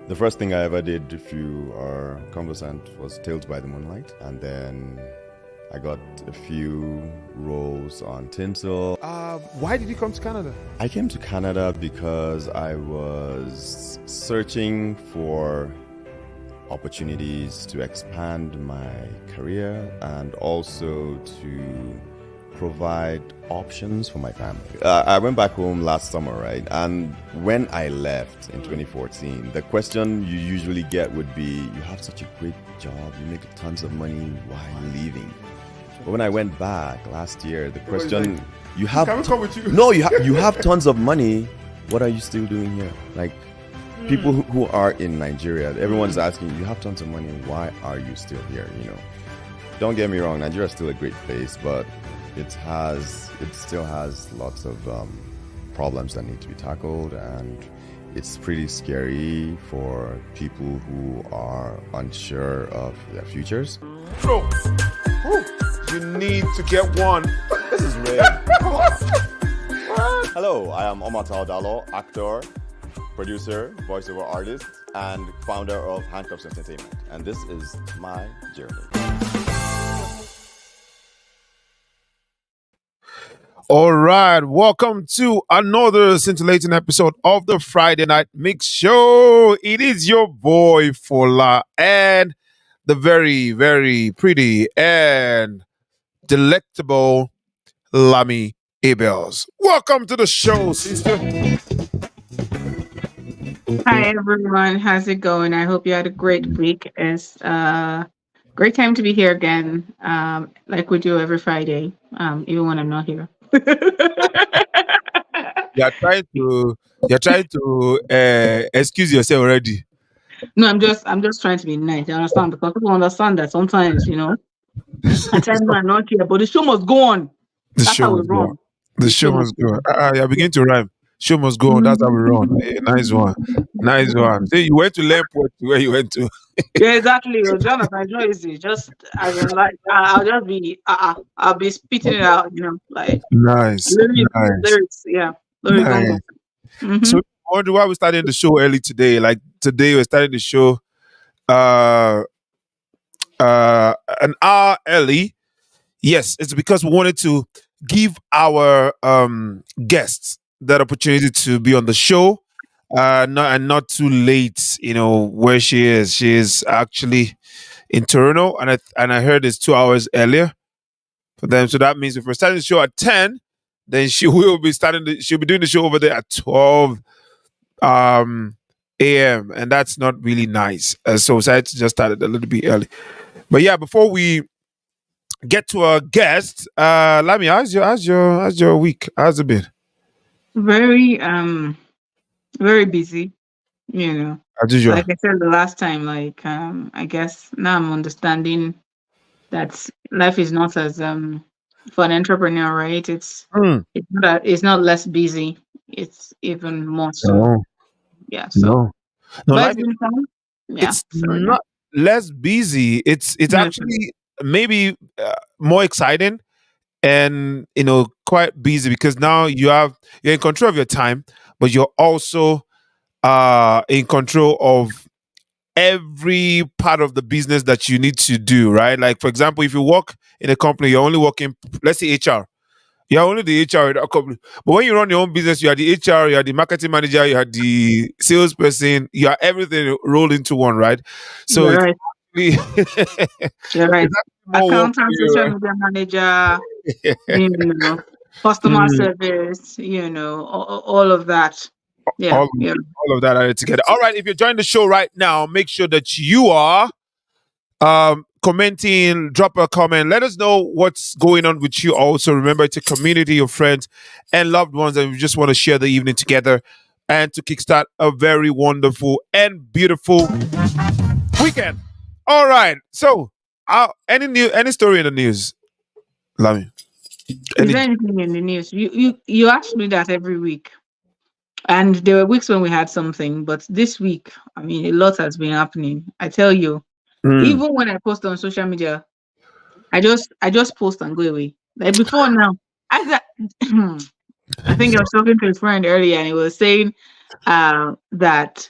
The first thing I ever did, if you are conversant, was Tales by the Moonlight. And then I got a few roles on Tinsel. Why did you come to Canada? I came to Canada because I was searching for opportunities to expand my career and also to provide options for my family. I went back home last summer, right? And when I left in 2014, the question you usually get would be, you have such a great job, you make tons of money, why are you leaving? But when I went back last year, the question, you have Can we come with you? no, you have tons of money, what are you still doing here? Like, people who are in Nigeria, everyone's asking, you have tons of money, why are you still here? You know, don't get me wrong, Nigeria is still a great place, but it still has lots of problems that need to be tackled, and it's pretty scary for people who are unsure of their futures. Bro, you need to get one. This is real. Hello, I am Omar Dalo, actor, producer, voiceover artist, and founder of Handcuffs Entertainment, and this is my journey. All right, welcome to another scintillating episode of the Friday Night Mix Show. It is your boy Fola and the very, very pretty and delectable Lami Abels. Welcome to the show, sister. Hi everyone, how's it going? I hope you had a great week. It's great time to be here again, like we do every Friday, even when I'm not here. You're trying to excuse yourself already. No, I'm just trying to be nice. You understand? Because people understand that sometimes, at times I'm not here, but the show must go on. The That's show how we must go on. run. The show must go on. You're beginning to rhyme. Show must go on. That's how we run. Hey, nice one. Nice one. See, you went to learn poetry where you went to. Yeah, exactly. Jonathan, I know it's just as in like I'll just be I'll be spitting it out, like Nice. Nice. lyrics, yeah, lyrics on Nice. go. So, I wonder why we started the show early today. Like today, we're starting the show uh an hour early. Yes, it's because we wanted to give our guests that opportunity to be on the show, not too late. Where she is. She is actually in Toronto, and I heard it's 2 hours earlier for them. So that means if we're starting the show at 10, then she will be she'll be doing the show over there at 12 a.m. and that's not really nice. So we decided to just start it a little bit early. But yeah, before we get to our guest, Lami, how's your week? How's it been? Very very busy, As usual. like I said the last time, like I guess now I'm understanding that life is not as for an entrepreneur, right? Mm. It's not less busy, it's even more so. No, Yeah, so no, no. but it's Life, been fun. Yeah, it's so yeah. not less busy. It's Yeah. actually maybe more exciting and quite busy because now you're in control of your time, but you're also in control of every part of the business that you need to do, right? Like, for example, if you work in a company, you're only working, let's say HR. You're only the HR in that company. But when you run your own business, you are the HR, you are the marketing manager, you are the salesperson, you are everything rolled into one, right? So You're it's right. actually, You're right. it's actually more work for Accountant, you, social right? media manager, you know, customer Mm, service, all of that. Yeah, all, yeah. all of that added together. All right, if you're joining the show right now, make sure that you are commenting, drop a comment, let us know what's going on with you. Also remember, it's a community of friends and loved ones, and we just want to share the evening together and to kickstart a very wonderful and beautiful weekend. All right, so any story in the news, Lami? Is Any? there anything in the news? You ask me that every week. And there were weeks when we had something, but this week, I mean, a lot has been happening. I tell you, Mm. even when I post on social media, I just post and go away. Like before now, I got, I think I was talking to a friend earlier, and he was saying that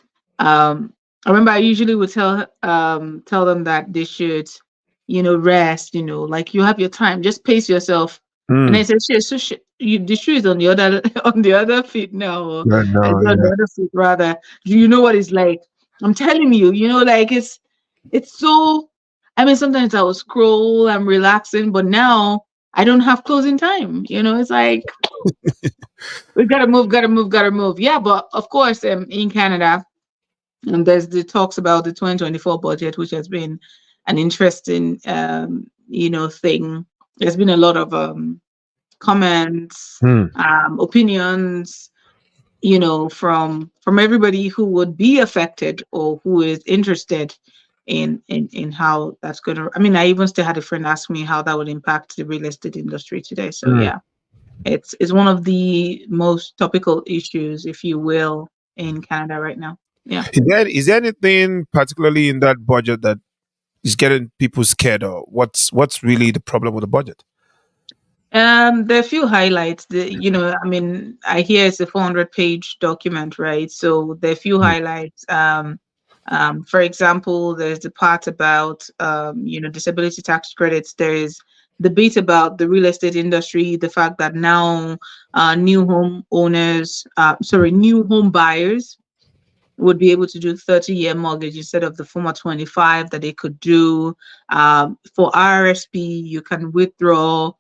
I remember I usually would tell them that they should, rest, like you have your time, just pace yourself. And I Mm. said, shit, the shoe is on the other on the other feet now, or Yeah, it's no, on the yeah. other feet rather. Do you know what it's like? I'm telling you, like it's so. I mean, sometimes I will scroll, I'm relaxing, but now I don't have closing time. It's like we gotta move, gotta move, gotta move. Yeah, but of course, in Canada. And there's the talks about the 2024 budget, which has been an interesting, thing. There's been a lot of comments, Mm. opinions, from everybody who would be affected or who is interested in how that's going to. I mean, I even still had a friend ask me how that would impact the real estate industry today. So Mm. yeah, it's one of the most topical issues, if you will, in Canada right now. Yeah. Is there anything particularly in that budget that is getting people scared, or what's really the problem with the budget? There are a few highlights. I mean, I hear it's a 400-page document, right? So there are a few Mm. highlights. For example, there's the part about, disability tax credits. There is debate about the real estate industry, the fact that now, new home buyers would be able to do 30-year mortgage instead of the former 25 that they could do. For RRSP, you can withdraw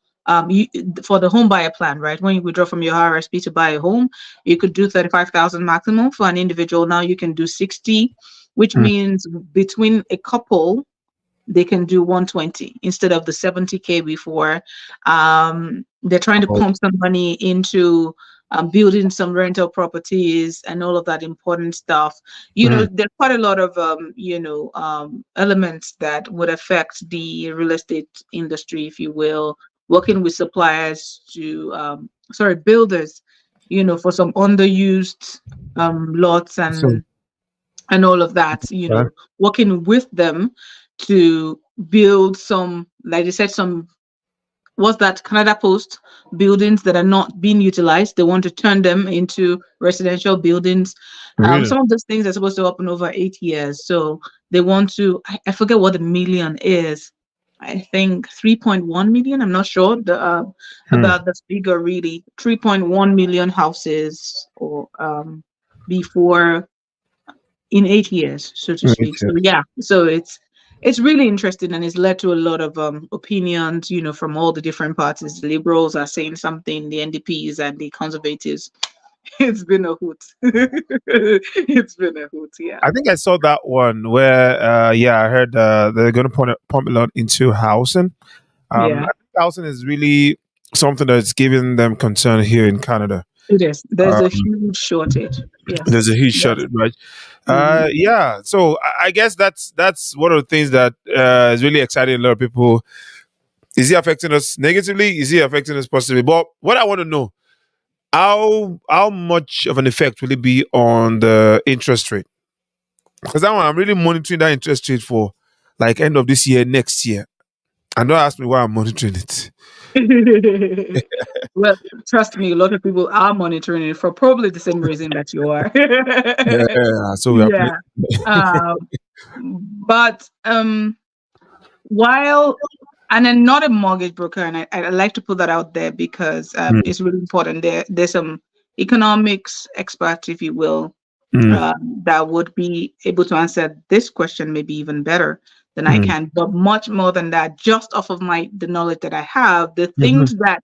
for the home buyer plan, right? When you withdraw from your RRSP to buy a home, you could do 35,000 maximum for an individual. Now you can do 60, which Mm. means between a couple they can do 120 instead of the 70K before. They're trying to Oh. pump some money into building some rental properties and all of that important stuff. Mm. There's quite a lot of elements that would affect the real estate industry, if you will, working with suppliers to builders, for some underused lots So, and all of that, working with them to build some, like they said, some, what's that, Canada Post buildings that are not being utilized. They want to turn them into residential buildings. really? Some of those things are supposed to open over 8 years. So they want to, I forget what the million is. I think 3.1 million. I'm not sure Hmm. about the figure really. 3.1 million houses or before in 8 years, so to speak. So Okay. yeah, so it's really interesting and it's led to a lot of opinions, from all the different parties. The liberals are saying something, the NDPs and the conservatives. It's been a hoot. It's been a hoot, yeah. I think I saw that one where, yeah, I heard they're going to pump a lot into housing. I Yeah, think housing is really something that's giving them concern here in Canada. it is. There's a Um, huge shortage. there's Yes. a huge Yes. shortage, right? Hmm. Yeah. So I guess that's one of the things that is really exciting a lot of people. Is it affecting us negatively? Is it affecting us positively? But what I want to know, how much of an effect will it be on the interest rate? Because that one, I'm really monitoring that interest rate for like end of this year, next year. And don't ask me why I'm monitoring it. Well, trust me, a lot of people are monitoring it for probably the same reason that you are. Yeah, so we are playing. Yeah. Um, but while and I'm not a mortgage broker, and I like to put that out there because Mm, it's really important. There's some economics experts, if you will, mm, that would be able to answer this question maybe even better than I mm, can. But much more than that, just off of the knowledge that I have, the mhm. things that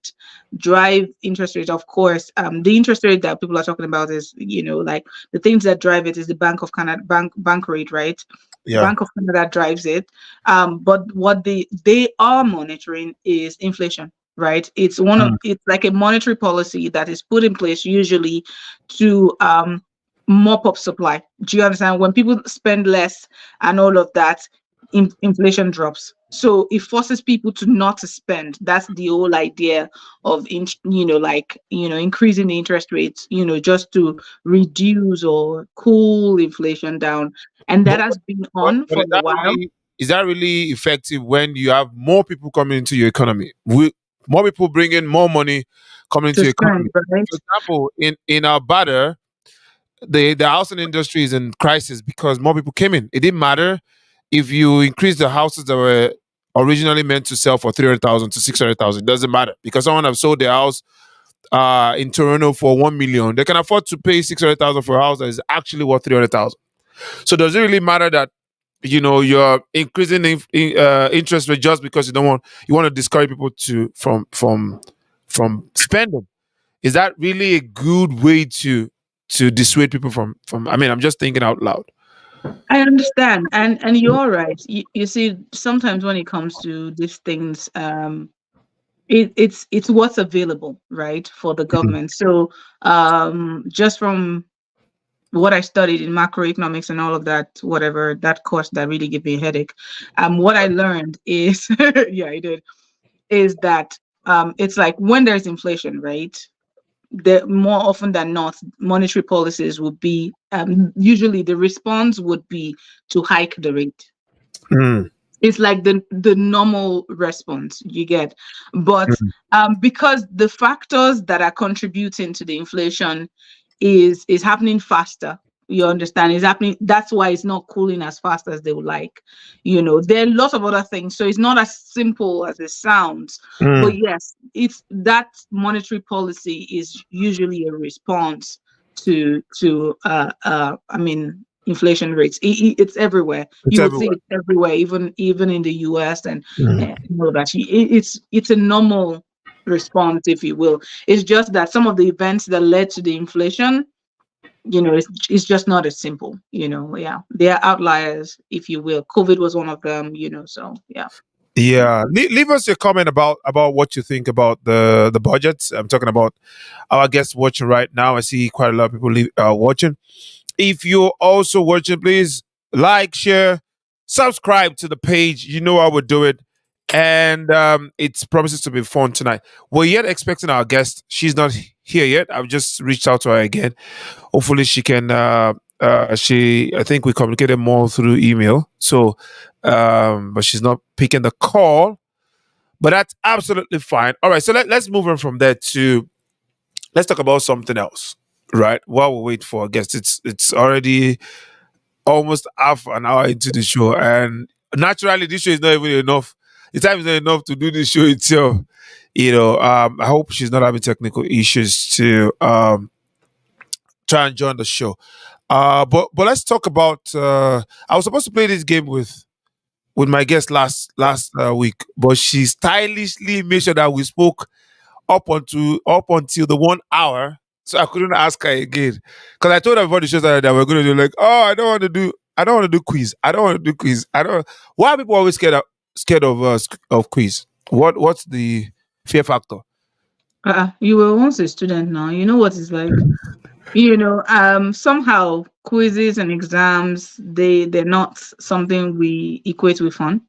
drive interest rates, of course, the interest rate that people are talking about is, like the things that drive it is the Bank of Canada bank rate, right? The Yeah. Bank of Canada drives it. But what they are monitoring is inflation, right? Mm. It's like a monetary policy that is put in place usually to mop up supply. Do you understand? When people spend less and all of that, inflation drops. So it forces people to not to spend. That's the whole idea of increasing the interest rates, just to reduce or cool inflation down. And that But, has been on but for a while is that really effective when you have more people coming into your economy? More people bringing more money coming to into your economy. spend, right? For example, in Alberta, the housing industry is in crisis because more people came in. It didn't matter if you increase the houses that were originally meant to sell for 300,000 to 600,000. It doesn't matter because someone have sold their house in Toronto for 1 million. They can afford to pay 600,000 for a house that is actually worth 300,000. So does it really matter that you're increasing interest rate just because you want to discourage people to from spending? Is that really a good way to dissuade people from? I mean, I'm just thinking out loud. I understand, and you're right. You see, sometimes when it comes to these things, it's what's available, right, for the Mhm. government. So, just from what I studied in macroeconomics and all of that, whatever that course that really gave me a headache, what I learned is, yeah, I did, is that it's like when there's inflation, right? The more often than not, monetary policies would be usually the response would be to hike the rate. Mm, It's like the normal response you get, but mm. because the factors that are contributing to the inflation is happening faster, you understand, is happening, that's why it's not cooling as fast as they would like. There are lots of other things, so it's not as simple as it sounds. But Mm. yes, it's that monetary policy is usually a response to I mean, inflation rates. It's everywhere. It's You would see everywhere. it everywhere, even in the US and Mm. all of that. It's a normal response, if you will. It's just that some of the events that led to the inflation, it's just not as simple. Yeah, they are outliers, if you will. COVID was one of them. So yeah. Yeah, leave us your comment about what you think about the budgets. I'm talking about our guests watching right now. I see quite a lot of people watching. If you're also watching, please like, share, subscribe to the page. You know how we do it. And it promises to be fun tonight. We're yet expecting our guest. She's not here yet. I've just reached out to her again. Hopefully she can I think we communicated more through email. So but she's not picking the call. But that's absolutely fine. All right. So let's move on from there to let's talk about something else. Right. While we wait for our guest. It's already almost half an hour into the show. And naturally this show is not even enough. The time is not enough to do the show itself. I hope she's not having technical issues to try and join the show. But let's talk about. I was supposed to play this game with my guest last week, but she stylishly made sure that we spoke up until the 1 hour, so I couldn't ask her again. Because I told her before the show started that we're going to do like, oh, I don't want to do quiz. I don't want to do quiz. I don't. Why are people always scared of quiz? What's the fear factor? You were once a student. Now you know what it's like. Somehow quizzes and exams, they're not something we equate with fun,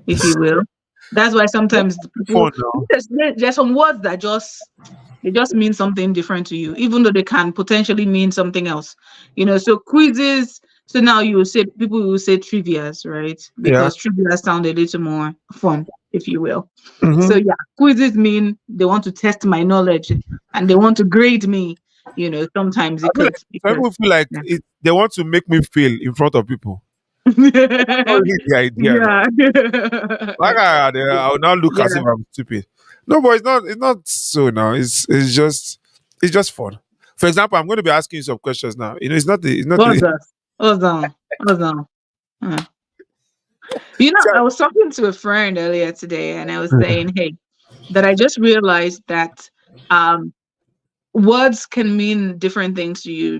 if you will. That's why sometimes the people, Fun now. there's some words that just mean something different to you, even though they can potentially mean something else. So quizzes. So now people will say trivias, right? Yeah. Because trivia sound a little more fun, if you will. So Hmm. yeah, quizzes mean they want to test my knowledge and they want to grade me. Sometimes I it feel like could, some people feel like they want to make me feel in front of people. That's not yeah. really the idea now. Yeah. Like I'll now look as if Yeah. I'm stupid. No, but it's not. It's not so now. It's just fun. For example, I'm going to be asking you some questions now. It's not the. It's not What's the. that? What's that? What's that? Uh. I was talking to a friend earlier today and I was saying, hey, that I just realized that um words can mean different things to you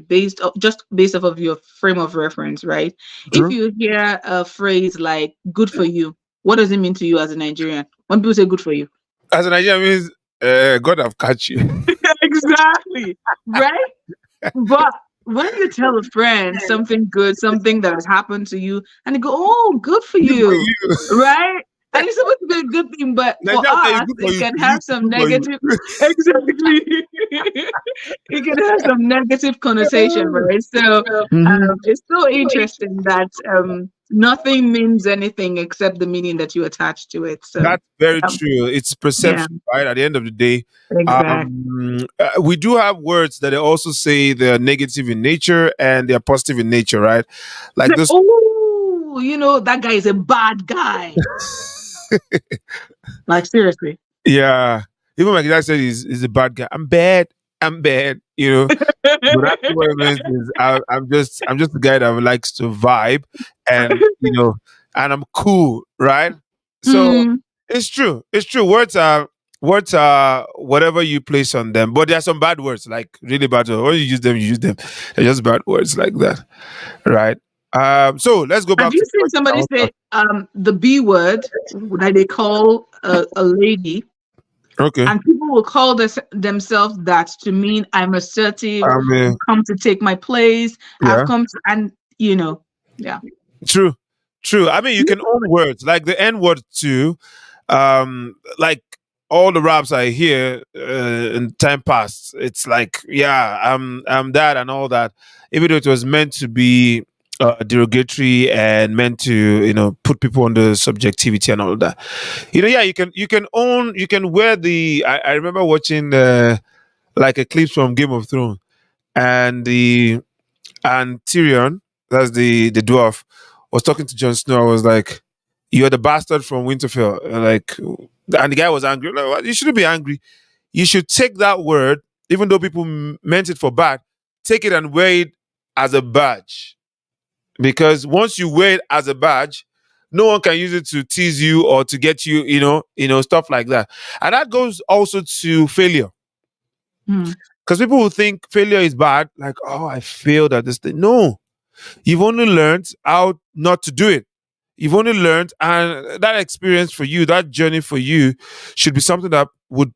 just based off of your frame of reference, right? If True. you hear a phrase like good for you, what does it mean to you as a Nigerian when people say good for you? As an Nigerian means, God have catch you. Exactly. Right? But when you tell a friend something good, something that has happened to you, and they go, "Oh, good for Good for you," you. right? And it's supposed to be a good thing, but Like for that, it's us, good for it you. can To you, have it's some good for you. negative. Exactly. It can have some negative connotation, right? So Mhm. it's so interesting that nothing means anything except the meaning that you attach to it. So That's very um, true. It's yeah, perception, right? At the end of the day, exactly. we do have words that they also say they're negative in nature and they're positive in nature, right? Like this. Oh, that guy is a bad guy. Like seriously. Yeah. Even my dad said he's a bad guy. I'm bad. I'm bad. But actually, what it means is I'm just a guy that likes to vibe, and and I'm cool, right? So Hmm. it's true. It's true. Words are whatever you place on them, but there are some bad words, like really bad words. When you use them, you use them. They're just bad words like that, right? So let's go Have back you to the seen question I somebody want to say the B word that they call a lady, ask. Okay. and people will call themselves that to mean I'm assertive, I I've mean, come to take my place, I've yeah. come to, and yeah. True, true. I mean, you can own words like the N word too. Like all the raps I hear in time past, it's like, yeah, I'm that and all that. Even though it was meant to be derogatory and meant to, put people under subjectivity and all that. Yeah, you can wear the. I remember watching like a clip from Game of Thrones and Tyrion, that's the dwarf, was talking to Jon Snow. I was like, "You're the bastard from Winterfell." And the guy was angry. Like, "What? You shouldn't be angry. You should take that word, even though people meant it for bad, take it and wear it as a badge. Because once you wear it as a badge, no one can use it to tease you or to get you, stuff like that. And that goes also to failure. Hmm. Because people who think failure is bad, like, oh, I failed at this thing. No, you've only learned how not to do it. You've only learned, and that experience for you, that journey for you, should be something that would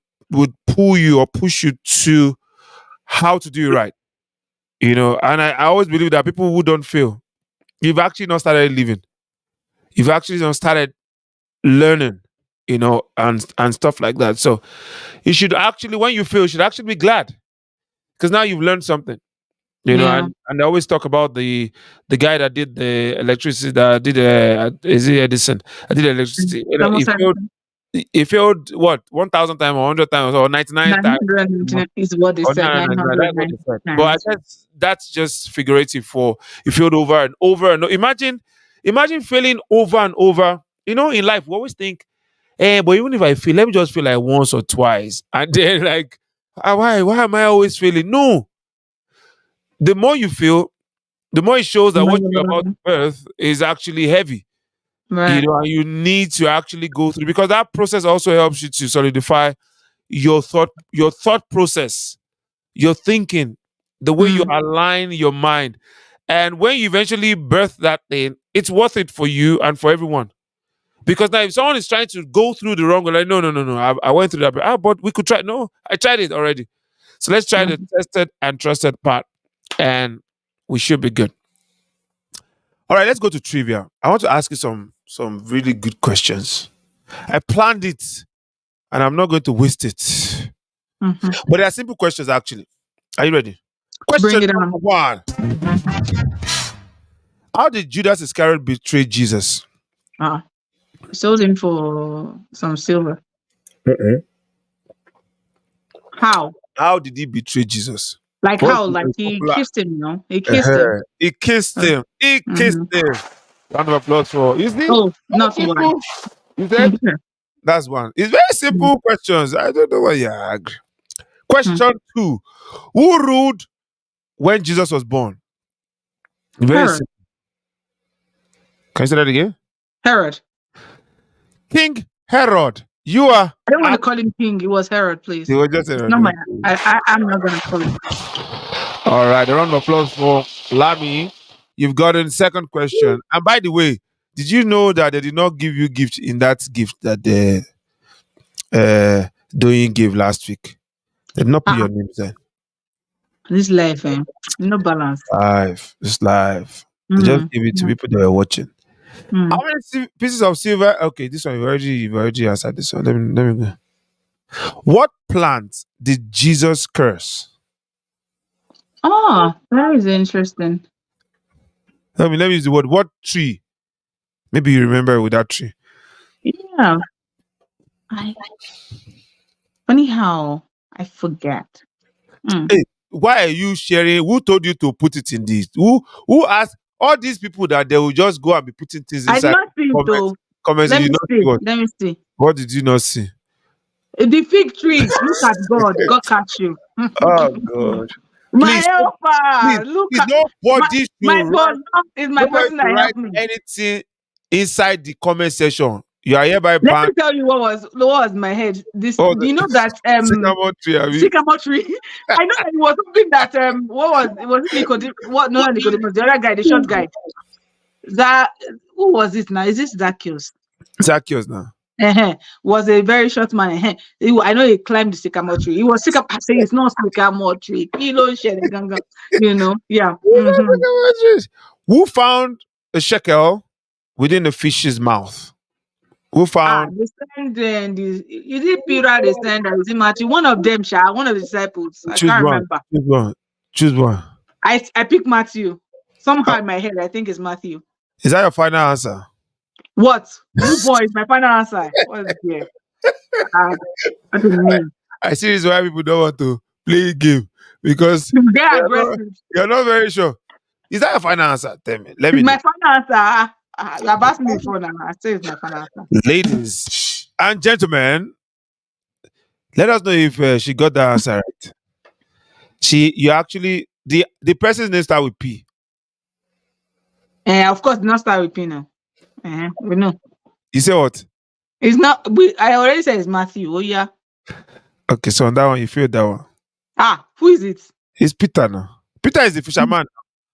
pull you or push you to how to do it right. And I always believe that people who don't fail, you've actually not started living. You've actually not started learning, and stuff like that. So you should actually, when you fail, you should actually be glad because now you've learned something. Yeah. And I always talk about the guy that did the electricity, that did is it Edison? I did electricity. He Almost failed. He failed what 1,000 times or 100 times or 99 times. 999 is what they Or said. 999. That's what 999 they said. But I times. guess that's just figurative for he failed over and over and imagine failing over and over. In life we always think, but even if I fail, let me just fail like once or twice, and then like, why am I always failing? No, the more you fail, the more it shows that what you're about to birth is actually heavy. Right. And you need to actually go through because that process also helps you to solidify your thought process, your thinking, the way you Mm. align your mind. And when you eventually birth that thing, it's worth it for you and for everyone. Because now if someone is trying to go through the wrong way, like, no, no, no, no, I went through that, but we could try. No, I tried it already. So let's try the Mm. tested and trusted part, and we should be good. All right, let's go to trivia. I want to ask you some really good questions. I planned it, and I'm not going to waste it. Mhm. But they are simple questions, actually. Are you ready? Bring Question it on. number one: how did Judas Iscariot betray Jesus? Ah, sold him for some silver. Uh-uh. How? How did he betray Jesus? Like What's how? the Like most he popular? kissed him, He kissed him. He kissed him. He kissed Mm-hmm. him. Round of applause for. You see, Oh, very not one. simple. You said that's one. It's very Mhm. simple questions. I don't know why you're angry. Mhm. Question two: who ruled when Jesus was born? Very Herod. simple. Can you say that again? Herod. King Herod. You are. I don't want to call him king. It was Herod, He please. was just It's Herod. not my. Okay. I'm not gonna call him. All right. A round of applause for Lami. You've gotten second question. And by the way, did you know that they did not give you gift in that gift that the Doyin gave last week? They did not put Uh-uh. your names there. This life, no balance. Live. It's live. They just Mm. give it to Mm. people that were watching. How Mm. many pieces of silver? Okay, this one you've already answered this one. Let me go. What plant did Jesus curse? Oh, that is interesting. Let me use the word. What tree? Maybe you remember with that tree. Yeah. I funny how I forget. Mm. Hey, why are you sharing? Who told you to put it in this? Who asked all these people that they will just go and be putting things I did inside not see it comments? though. Comments, Let you me not see see. what? Let me see. What did you not see? The fig tree. Look at God. God catch you. Oh God! My Please, helper. Look please, at nobody my should write. boss is my Nobody person should that write helped me. anything inside the comment section. You are hereby Let me banned. tell you what was my head. This Oh, you know that sycamore tree, Abi. sycamore tree. I know that it was something that what was it was Nicodemus, what no not Nicodemus, the other guy, the short guy. That who was it now? Is this Zacchaeus? Zacchaeus now. Was a very short man. I know he climbed the sycamore tree. He was sycamore. I say it's not sycamore tree. Kilo shele ganga. Yeah. Mm-hmm. Sycamore trees. Who found a shekel within the fish's mouth? Who found? The send is it Peter the sender? Is it Matthew? One of them, one of the disciples. I Choose can't one. remember. Choose one. Choose one. I picked Matthew. Oh, Somehow in my head, I think it's Matthew. is that your final answer? What? Move on is my final answer. What is there? What do you I, mean? I see this is why people don't want to play a game because They're you're not, aggressive. you're not very sure. Is that your final answer? Tell me. Let It's me know. my final answer. You have asked me before now. I say it's my final answer. Ladies and gentlemen, let us know if she got that answer right. You actually the person's name start with P. Of course, not start with P now. We know. You say what? It's not. I already said it's Matthew. Oh yeah. Okay, so on that one you feel that one. Who is it? It's Peter now. Peter is the fisherman,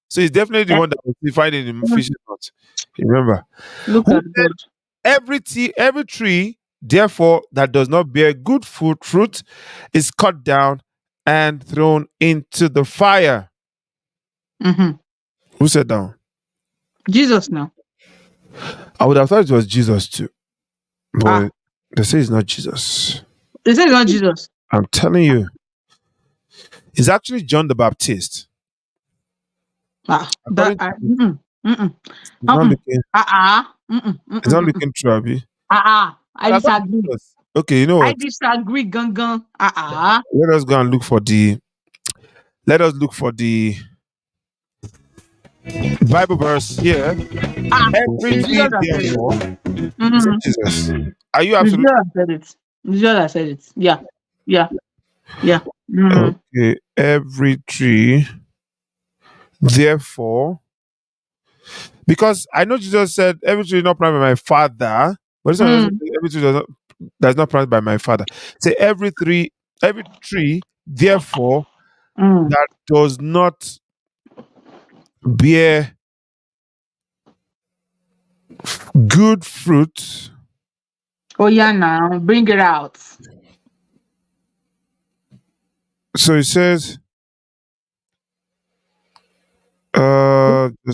so he's definitely the Eh, one that was finding in fishing net. Remember, Look who at said God. every tree, therefore, that does not bear good fruit is cut down and thrown into the fire. Mm-hmm. Who said that one? Jesus now. I would have thought it was Jesus too, Ah, but they say it's not Jesus. they said it's not Jesus. I'm telling you, it's actually John the Baptist. That. According to this, Mm-mm, mm-mm, it's not mm-mm, looking, mm-mm, it's not mm-mm. looking true, Abi. I I thought disagree. Jesus. Okay, you know I what? disagree, Gangan. Let us go and look for the. Let us look for the Bible verse here. Every It's tree, Jesus that said it. therefore. Is it Mm-hmm. Jesus? Are you It's absolutely Jesus that said it. It's Jesus that said it. Yeah, yeah, yeah. Mm-hmm. okay? Every tree, therefore, because I know Jesus said every tree is not planted by my father, but this one doesn't Mm, say every tree that's not planted by my father. Say every tree, therefore, mm. that does not bear good fruit. Oh yeah, now bring it out. So it says,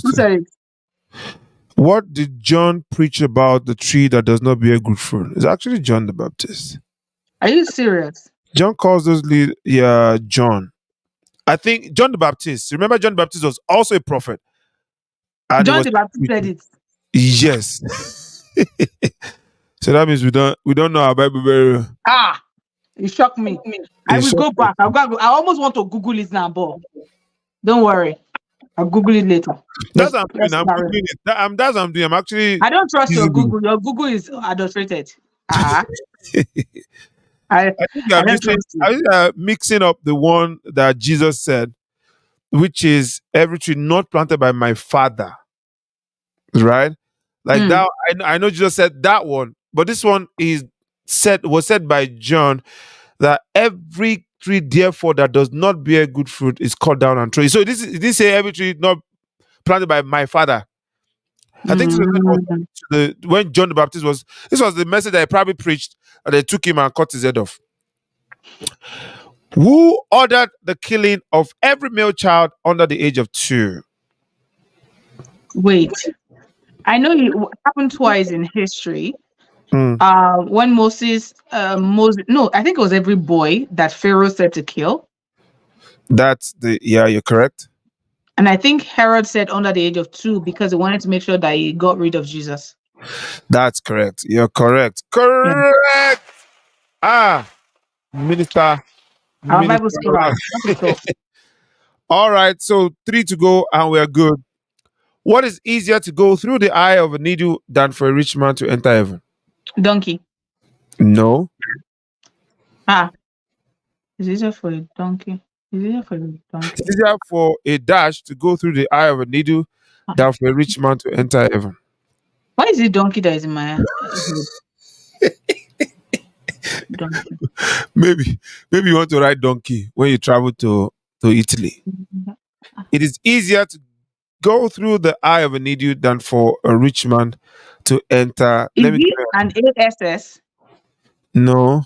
Who said it? what did John preach about the tree that does not bear good fruit? It's actually John the Baptist. Are you serious? John calls those John. I think John the Baptist. Remember, John the Baptist was also a prophet, and he John was the Baptist said preaching. it. Yes. So that means we don't know our Bible very well. It shocked me. I It's will go shocking. back. I almost want to Google it now, but don't worry. I'll Google it later. That's Let's what I'm doing. let's I'm carry on. googling it. That's what I'm doing. I'm actually I don't trust your using Google. Google. Your Google is adulterated. Uh-uh. I I think you I are don't mixing. trust you. I think you are mixing up the one that Jesus said, which is every tree not planted by my Father. Right? Like Mm, that. I know Jesus said that one, but this one was said by John that every tree, therefore, that does not bear good fruit is cut down and thrown. So this say every tree not planted by my Father. I think this was mm. when John the Baptist was. This was the message that he probably preached, and they took him and cut his head off. Who ordered the killing of every male child under the age of 2? Wait. I know it happened twice in history. Mm, When Moses, no, I think it was every boy that Pharaoh said to kill. that's the yeah. You're correct. And I think Herod said under the age of 2 because he wanted to make sure that he got rid of Jesus. That's correct. You're correct. Yeah. Correct. Ah, minister, Our Bible minister. scholar. Not to talk. All right. So 3 to go, and we are good. What is easier to go through the eye of a needle than for a rich man to enter heaven? Donkey. No. Ah, it's easier for a donkey. It's easier for a It's donkey. easier for a dash to go through the eye of a needle Ah. than for a rich man to enter heaven. Why is it donkey that is in my head? Donkey. Maybe, maybe you want to ride donkey when you travel to Italy. It is easier to go through the eye of a needle than for a rich man to enter. Is Let me it tell an ASS? you. No,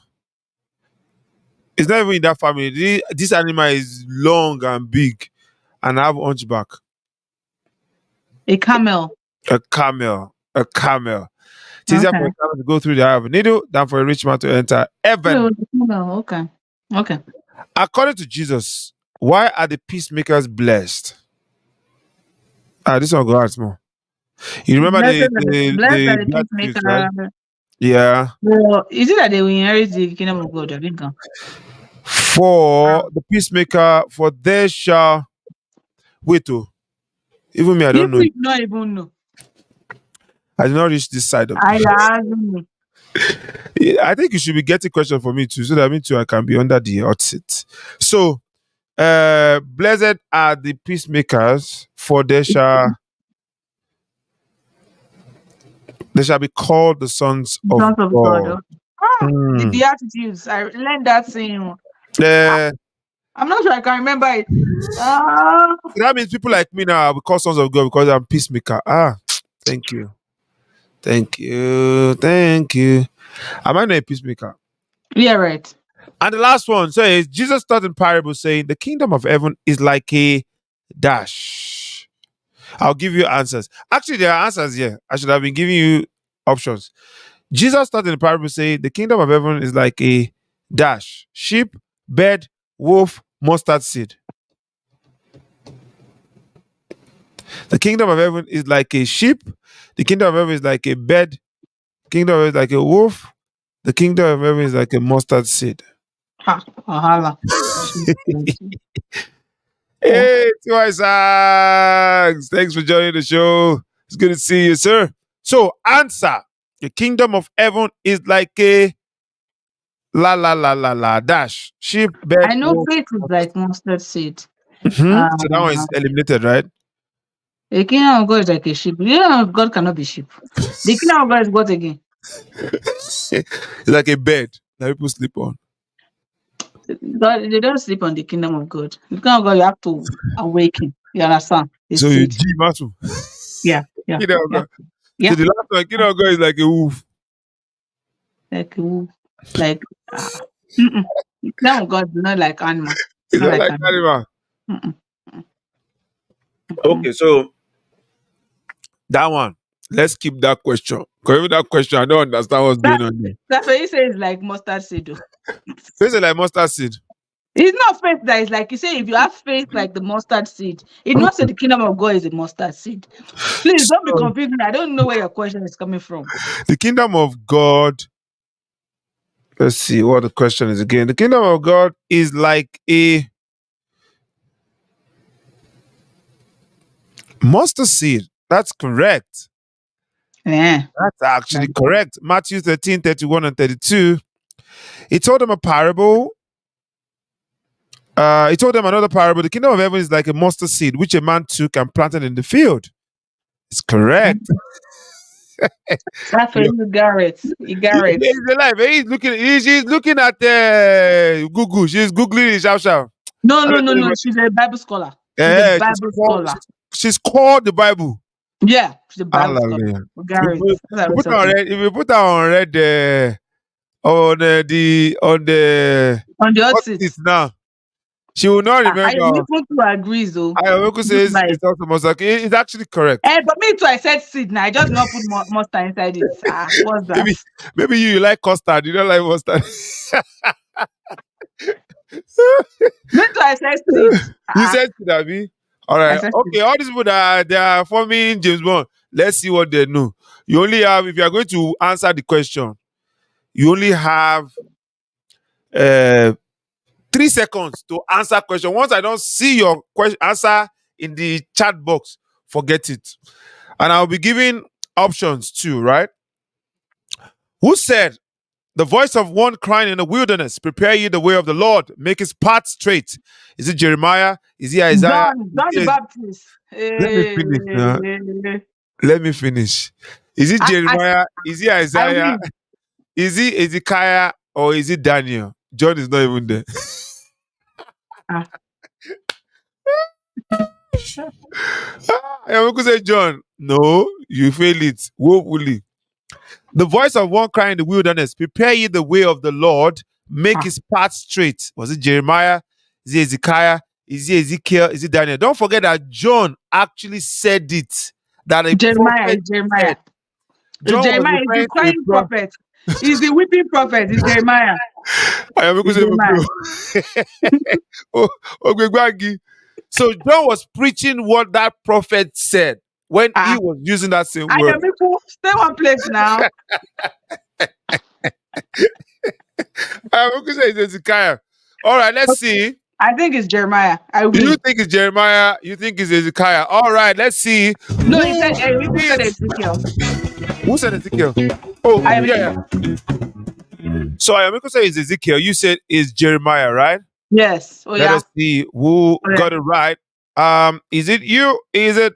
it's not even in that family. This animal is long and big and have hunchback. A camel? A camel. A camel. It's easier for Okay. a camel to go through the eye of a needle than for a rich man to enter So, heaven. the camel. Okay. Okay. According to Jesus, why are the peacemakers blessed? This one go ask more. You remember Blessed are the the Beatitudes, right? peacemaker. Yeah. Well, is it that they will inherit the kingdom of God? I think. For the peacemaker, for they shall wait. Oh, even me, I You don't know. will not even know. I did not reach this side of I the. ask me. Yeah, I think you should be getting question for me too, so that me too I can be under the hot seat. So, blessed are the peacemakers, for they shall be called the sons of Sons of God. God. Okay. The Mm. Beatitudes. I learned that saying. Uh, I'm not sure I can remember it. Ah, that means people like me now will be called sons of God because I'm peacemaker. Thank you. Thank you. Thank you. Am I not a peacemaker? yeah, right. And the last one says Jesus taught in parable saying, the kingdom of heaven is like a dash. I'll give you answers. Actually, there are answers here. I should have been giving you options. Jesus taught in the parable saying, the kingdom of heaven is like a dash. Sheep, bed, wolf, mustard seed. The kingdom of heaven is like a sheep. The kingdom of heaven is like a bed. Kingdom of heaven is like a wolf. The kingdom of heaven is like a mustard seed. Ha, wahala. Oh, Hey, T.Y. Sags. Thanks for joining the show. It's good to see you, sir. So, answer. The kingdom of heaven is like a la dash. Sheep, bed, I know wolf. faith is like mustard seed. So that one is eliminated, right? The kingdom of God is like a sheep. The kingdom of God cannot be sheep. The kingdom of God is what again? It's like a bed that people sleep on. God, they don't sleep on the kingdom of God. The kingdom of God, you have to awaken. You understand? The So you seed. G Matu. Yeah, yeah, Kingdom of yeah, God. yeah. So the last one, kingdom of God is like a wolf. Like, like, mm-mm. The kingdom of God is not like animal. Is Not that like like animal. animal? Mm-mm, mm-mm. Okay, so that one. Let's keep that question. Because even that question, I don't understand what's That going on there. that's what he says like mustard seed. Though. So it's like mustard seed. It's not faith that is like you say, if you have faith like the mustard seed, it not say the kingdom of God is a mustard seed. Please don't be So confused. I don't know where your question is coming from. the kingdom of God. Let's see what the question is again. The kingdom of God is like a mustard seed. That's correct. Yeah. That's actually correct. Matthew 13, 31 and 32. He told them a parable. He told them another parable. The kingdom of heaven is like a mustard seed, which a man took and planted in the field. It's correct. That's for Yeah. you, Garrett. You Garrett. He's alive. She's looking at Google. She's Googling it, shout, shout. No, I no, don't no, tell no. you, She's a Bible scholar. She's a eh, she's Bible called, scholar. she's called the Bible. Yeah, she's a Bible scholar. Hallelujah. Garrett. That's what Put her we're on talking. red, if you put her on red on the On the hot hot seat. seat now, She will not I remember. even to agree, though. Ayomeko Look says like, it's also mustard. It's actually correct. but me too. I said seed. Now I just not put mustard inside it. What's that? Maybe maybe you like custard. You don't like mustard. Me too. I said seed. You said Sidabi. All I right. said seed. Okay. All these people that they are forming James Bond. Let's see what they know. You only have, if you are going to answer the question, you only have uh 3 seconds to answer question. Once I don't see your question answer in the chat box, forget it. And I'll be giving options too, right? Who said the voice of one crying in the wilderness, prepare ye the way of the Lord, make his path straight? Is it Jeremiah? Is it Isaiah? John the Baptist. Let me finish. Let me finish. Is it I, I, Jeremiah? Is it I Isaiah? win. Is it Ezekiah? Or is it Daniel? John is not even there. Ah. I am going to say John. No, you fail it woefully. The voice of one crying in the wilderness, prepare ye the way of the Lord, make his path straight. Was it Jeremiah? Is it Ezekiah? Is it Ezekiel? Is it Daniel? Don't forget that John actually said it. That a Jeremiah prophet is said. Jeremiah. It's John was Jeremiah is the referring to a crying prophet. prophet. He's the weeping prophet. It's Jeremiah. I am going It's Jeremiah. to say Ogbegbangi. So John was preaching what that prophet said when he was using that same I word. am people stay one place now. I am going to say it's Ezekiah. All right, let's see. I think it's Jeremiah. I win. You think it's Jeremiah? You think it's Ezekiah? All right, let's see. No, he said people said Ezekiel. Who said Ezekiel? Oh, I am yeah. So I am going to say it's Ezekiel. You said it's Jeremiah, right? Yes. Oh Let yeah. us see who got it right. Is it you? Is it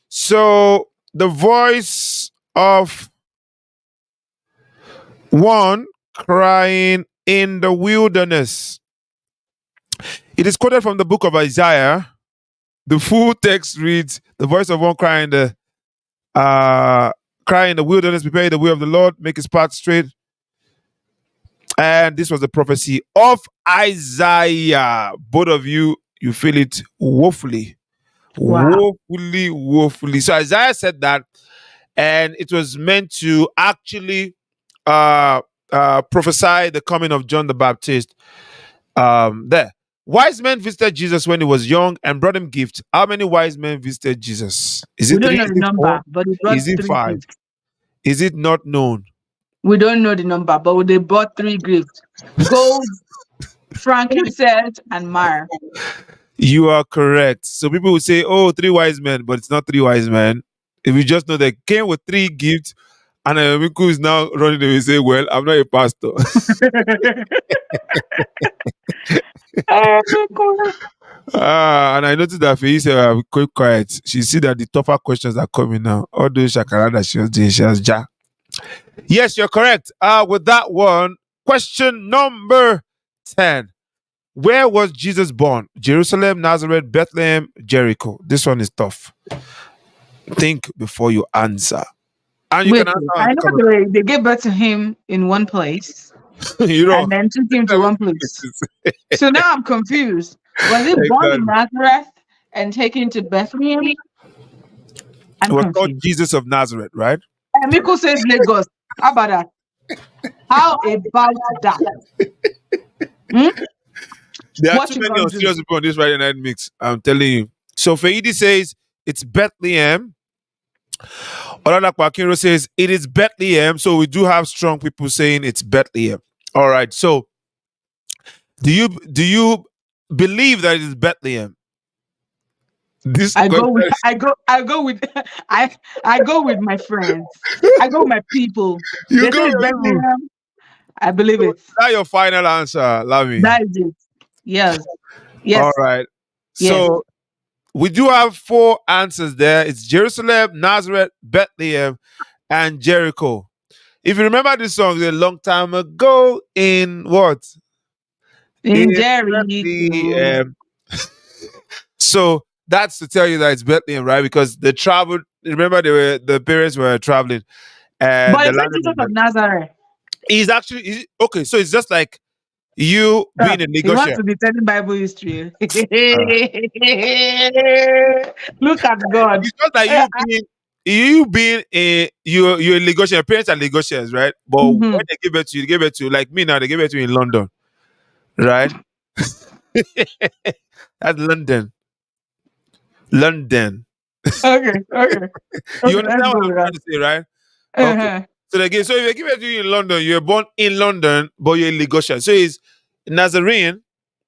so? The voice of one crying in the wilderness. It is quoted from the book of Isaiah. The full text reads, "The voice of one crying in the wilderness, prepare the way of the Lord, make his path straight." And this was the prophecy of Isaiah. Both of you feel it woefully. Wow. Woefully. So Isaiah said that, and it was meant to actually prophesy the coming of John the Baptist. There. Wise men visited Jesus when he was young and brought him gifts. How many wise men visited Jesus? Is We it don't three? know Is the it four? number, but they brought Is it 3 five? gifts. Is it not known? We don't know the number, but they bought 3 gifts: gold, frankincense, and myrrh. You are correct. So people will say, "Oh, 3 wise men," but it's not 3 wise men. If you just know they came with 3 gifts, and Ayomiko is now running away and say, "Well, I'm not a pastor." And I noticed that Faye said, "Quite quiet." She see that the tougher questions are coming now. All those shakara that she was doing, she has ja. Yes, you're correct. With that one, question number 10. Where was Jesus born? Jerusalem, Nazareth, Bethlehem, Jericho. This one is tough. Think before you answer. And you Wait, can answer on I the know they gave birth to him in one place you know. and then took him to one place. So now I'm confused. Was he born in Exactly. Nazareth and taken to Bethlehem? It I'm was called confused. Jesus of Nazareth, right? And Miko says Lagos. How about that? How about that? Hmm? There are What too you many gonna do? serious people on this Friday night mix. I'm telling you. So Faidi says it's Bethlehem. Oladapo Akinro says it is Bethlehem. So we do have strong people saying it's Bethlehem. All right. So do you believe that it is Bethlehem? This I go question. with I go with my friends. I go with my people. You They go say it's with who? Bethlehem. I believe it. That's your final answer, Lami. That is it. Yes. All Yes. right. Yes. So we do have 4 answers there. It's Jerusalem, Nazareth, Bethlehem, and Jericho. If you remember this song, a long time ago in what? In In Jericho. Bethlehem. So that's to tell you that it's Bethlehem, right? Because they traveled. Remember, the parents were traveling, and But the it's not land Jesus of of Nazareth. is actually okay. So it's just like You being a He wants negotiator. to be telling Bible history. Uh, Look at God. it's not that you being a you're a negotiator. Your parents are negotiators, right? But when Mhm. they give it to you, they give it to you like me now. They give it to you in London, right? That's London. London. Okay, okay, You okay. Let's understand what go I'm with trying that. to say, right? Okay. Uh-huh. So again, so if they give it to you in London, you were born in London, but you're a negotiator. So he's Nazarene,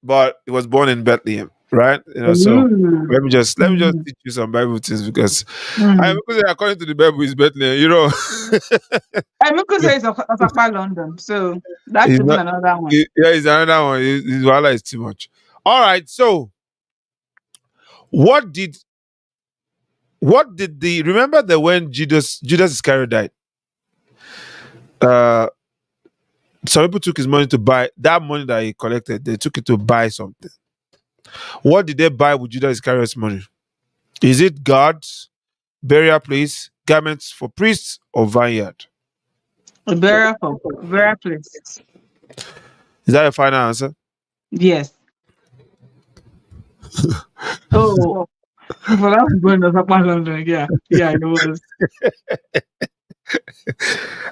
but he was born in Bethlehem, right? So Ooh. let me just Mhm. teach you some Bible things because I Mhm. because according to the Bible, it's Bethlehem. And because it's Osakpa London, so that's It's even not. another one. Yeah, it's another one. His Wala is too much. All right. So what did the remember that when Judas Iscariot died? Uh, some people took his money to buy that money that he collected. They took it to buy something. What did they buy with Judas Iscariot's money? Is it God's burial place, garments for priests, or vineyard? Vera place. Is that your final answer? Yes. Oh, for that was going to Osakpa London. Yeah, yeah, it was.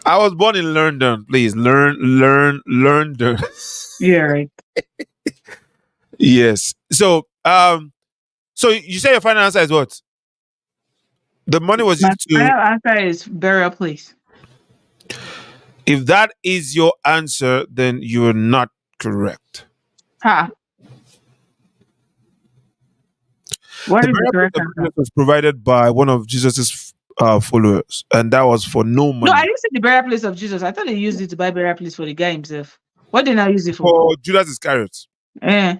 I was born in London. Please London. Yeah, right. Yes. So you say your final answer is what? The money was My used to. final answer is burial place. If that is your answer, then you are not correct. Ha. What The is the burial place correct of answer? Jesus was provided by one of Jesus's followers, and that was for no No, I money. didn't say the burial place of Jesus. I thought they used it to buy burial place for the guy himself. What did I use it for? For Judas Iscariot. Eh.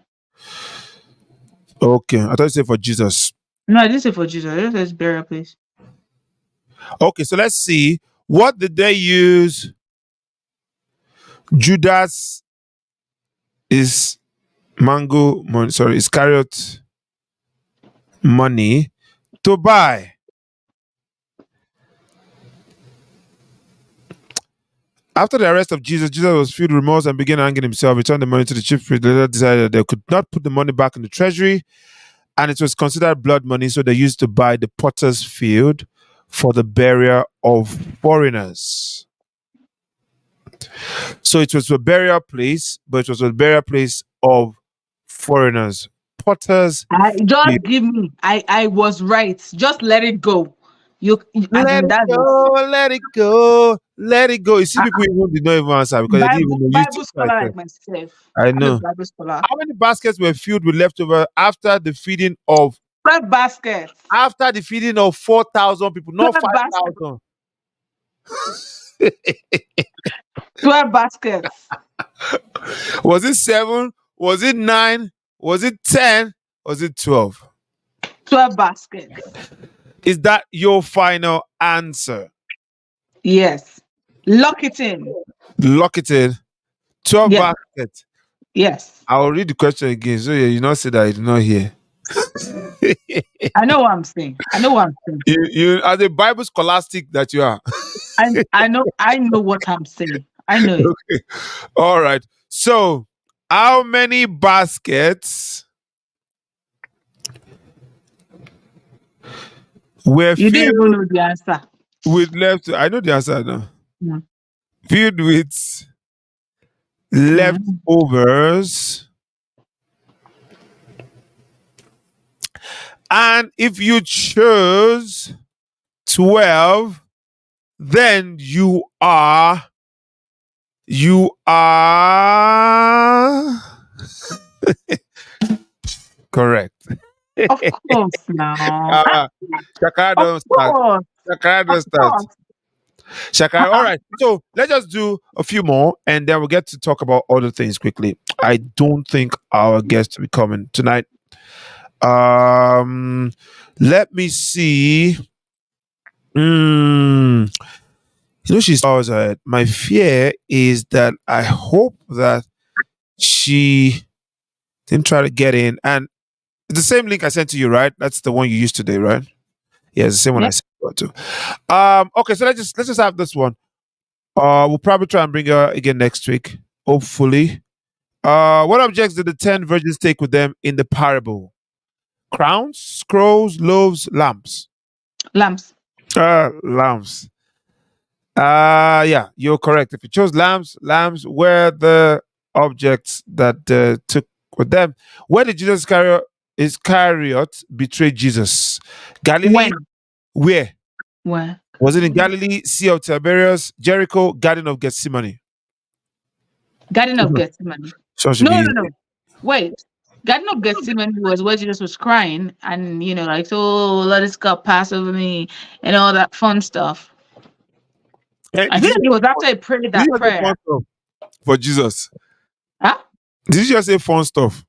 Okay, I thought you said for Jesus. No, I didn't say for Jesus. I just said burial place. Okay, so let's see. What did they use Judas is mango money? Sorry, Iscariot money to buy? After the arrest of Jesus, Jesus was filled with remorse and began hanging himself. Returned the money to the chief priest. They later decided that they could not put the money back in the treasury, and it was considered blood money, so they used to buy the potter's field for the burial of foreigners. So it was a burial place, but it was a burial place of foreigners. Potter's I field. just give me. I was right. Just let it go. As Let in it that's it. go, let it go, let it go. You see, people even did not even answer because they didn't even know. You Bible see, I scholar said, like myself. I I'm a know. Bible scholar. How many baskets were filled with leftover Twelve baskets. after the feeding of 4,000 people, not 12 baskets. 5,000? 12 baskets. Was it 7? Was it 9? Was it 10? Was it 12? 12 baskets. Is that your final answer? Yes. Lock it in. Lock it in. 12 Yes. baskets. Yes. I'll read the question again. So yeah, you not say that you did not hear. I know what I'm saying. I know what I'm saying. You as a Bible scholastic that you are. I know what I'm saying. I know it. Okay. All right. So how many baskets were You didn't even filled know the answer. with left? I know the answer now. Mm. Filled with Mm. leftovers. And if you chose 12, then you are correct. Of course now. uh, Shakara Of don't start. course. Shakara Of don't start. course. Shakara. All right. So let's just do a few more and then we'll get to talk about other things quickly. I don't think our guest will be coming tonight. Let me see. Hmm. She's always ahead. My fear is that I hope that she didn't try to get in. And it's the same link I sent to you, right? That's the one you used today, right? Yeah, it's the same one I Yeah. sent you to. Okay, so let's just have this one. We'll probably try and bring her again next week, hopefully. What objects did the 10 virgins take with them in the parable? Crowns, scrolls, loaves, lamps. Lamps. Lamps. Yeah, you're correct. If you chose lamps were the objects that took with them. Where did Jesus Iscariot betray Jesus? Galilee? When? Where? When? Was it in Galilee, Sea of Tiberias, Jericho, Garden of Gethsemane? Garden of Gethsemane. So should No, be no, no. Wait. Garden of Gethsemane was where Jesus was crying and, like, oh, let this cup pass over me and all that fun stuff. I Did feel like it was after he prayed you that just say prayer. fun stuff for Jesus? Huh? Did you just say fun stuff?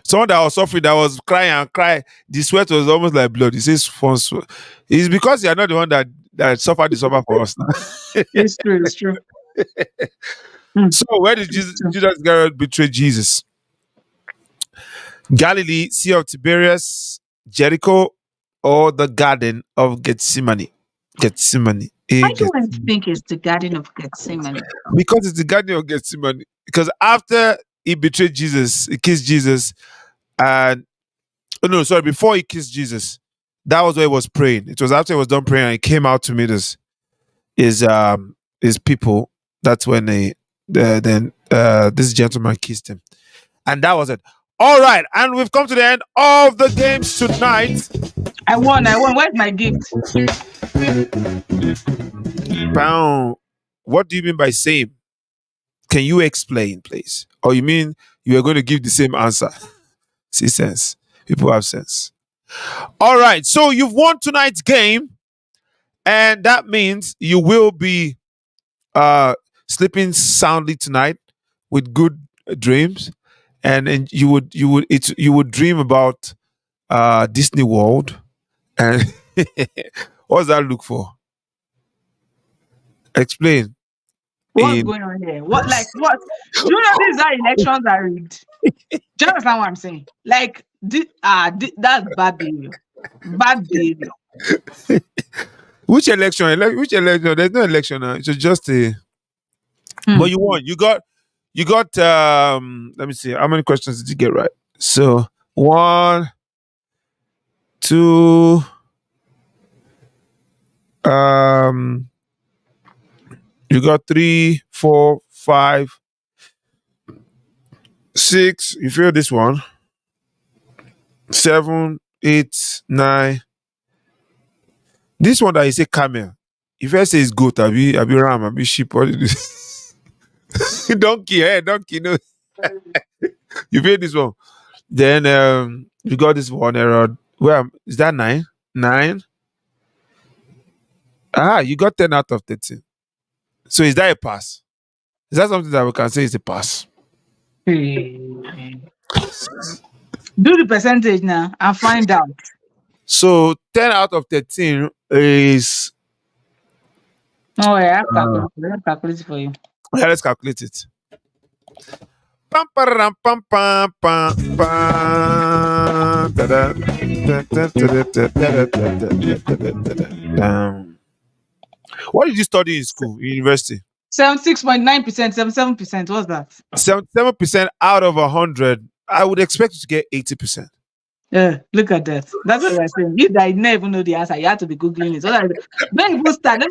Someone that was suffering, that was crying and crying, the sweat was almost like blood. He says fun stuff. It's because you are not the one that suffered the suffer for us now. It's true. It's true. Hmm. So where did Judas Iscariot betray Jesus? Galilee, Sea of Tiberias, Jericho, or the Garden of Gethsemane? Gethsemane. Why do I think it's the Garden of Gethsemane? Because it's the Garden of Gethsemane. Because after he betrayed Jesus, he kissed Jesus, and before he kissed Jesus, that was where he was praying. It was after he was done praying and he came out to meet his people. That's when this gentleman kissed him, and that was it. All right, and we've come to the end of the games tonight. I won. Where's my gift? Pound. What do you mean by same? Can you explain, please? Or you mean you are going to give the same answer? See sense. People have sense. All right, so you've won tonight's game, and that means you will be sleeping soundly tonight with good dreams, and you would dream about Disney World. And what does that look for? Explain. What's going on here? What? Do you know these are elections are rigged? Do you understand what I'm saying? Like, that's bad behavior. Bad behavior. Which election? Which election? There's no election now. It's just a. But you won. You got. Let me see. How many questions did you get right? So 1, 2. You got 3, 4, 5, 6. You feel this one. 7, 8, 9. This one that you say camel. If I say it's goat, I be ram, I be sheep. What it is? Donkey, no. You feel this one. Then you got this one error. Well, is that 9? 9. You got 10 out of 13. So is that a pass? Is that something that we can say is a pass? Do the percentage now and find out. So 10 out of 13 is. Oh, yeah, I'll calculate it for you. Yeah, let's calculate it. Pam, param, pam, pam, pam, pam. Da-da. What did you study in school, university? 76.9%, 77%. What's that? 77% out of 100. I would expect you to get 80%. Yeah, look at that. That's what I'm saying. You that never even know the answer. You have to be googling it. So that don't even start.